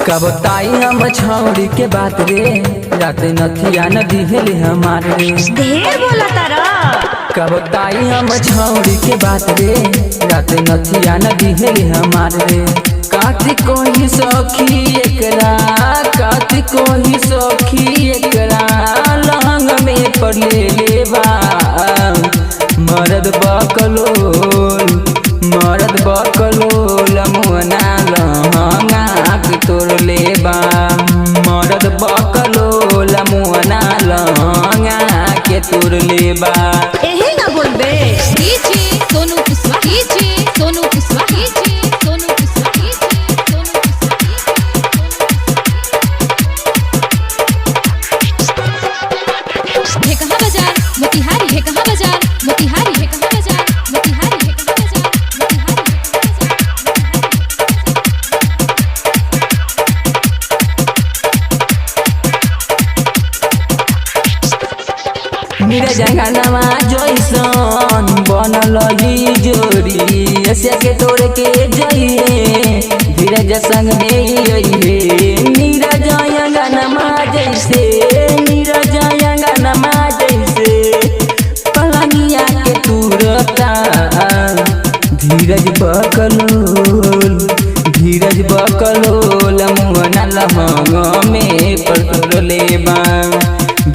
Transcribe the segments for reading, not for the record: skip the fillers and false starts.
कब ताई हम छौड़ी के बात रे रात नथिया न दिहले हमारे रे ढेर बोला तारा। कब ताई हम छौड़ी के बात रे रात नथिया न दिहले हमारे रे काती कोही सखी एकरा काती कोही सखी एकरा लहंग में पर ले लेबा मरद बकलोल मुहना लहंगा के तोड़ लेबा मरद बकलोल मुहना लहंगा के तोड़ लेबा। एही ना बोलबे DJ Sonu Kushwaha DJ Sonu Kushwaha DJ Sonu Kushwaha DJ Sonu Kushwaha. है कहाँ बाजार मोतिहारी है कहाँ बाजार मोतिहारी है कहाँ बाजार मोतिहारी है कहाँ बाजार मेरा जंगलवा जैसन बनल ही जोड़ी ऐसे के तोड़ के जइए धीरज संग में अइहे नीरज अंगनमा जैसे नीरज अंगनमा जैसे पलंगिया के तुरता धीरज बकलोल मुहना लहंग में पर लेबा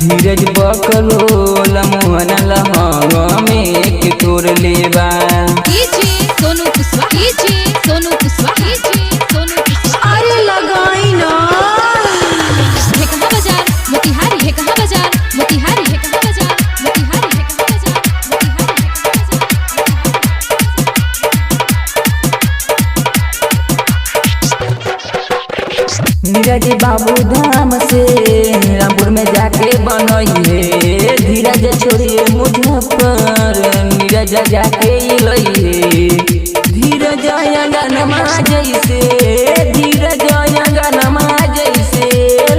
धीरज बकलोल मुहना लहंग में के तोड़ लेबा। DJ Sonu Kushwaha DJ Sonu Kushwaha DJ Sonu Kushwaha. अरे लगाई ना है कहाँ बाजार मोतिहारी है कहाँ बाजार मोतिहारी है कहाँ बाजार मोतिहारी है कहाँ बाजार नीरज बाबू धाम से रामपुर में जाके बनइहे धीरज छोड़िए मुजफ्फर नीरज जाके लइहे धीरज अंगनमा जैसे धीरज अंगनमा जैसे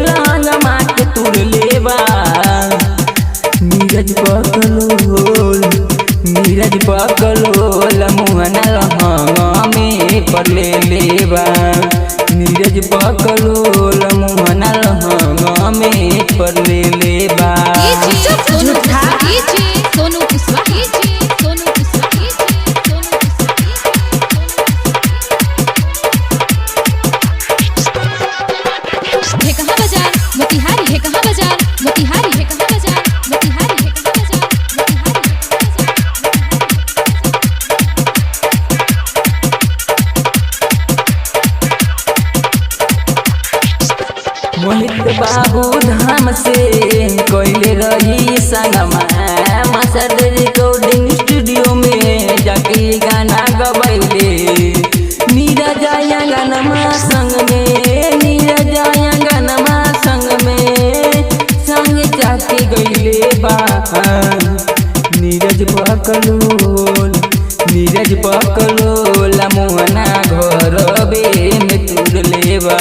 लहंगमा के तोड़ लेबा नीरज बकलोल मुहना लहंग में पर ले लेबा नीरज बकलोल मुहना लहंग में पर ले लेबा। DJ Sonu Kushwaha DJ Sonu Kushwaha DJ Sonu Kushwaha DJ Sonu Kushwaha. है कहाँ बाजार मोतिहारी है कहाँ बाजार मोतिहारी है कहाँ बाजार मोतिहारी है कहाँ बाजार मोतिहारी है मोहित बाबू धाम से कोयले रही संगमा मसद रिकॉर्डिंग स्टूडियो में जाके गाना गबैले नीरज अंगनमा संग में नीरज अंगनमा संग में संग जाके गईले बा नीरज बकलोल मुहना घर बे में तुर लेबा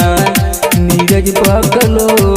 नीरज बकलोल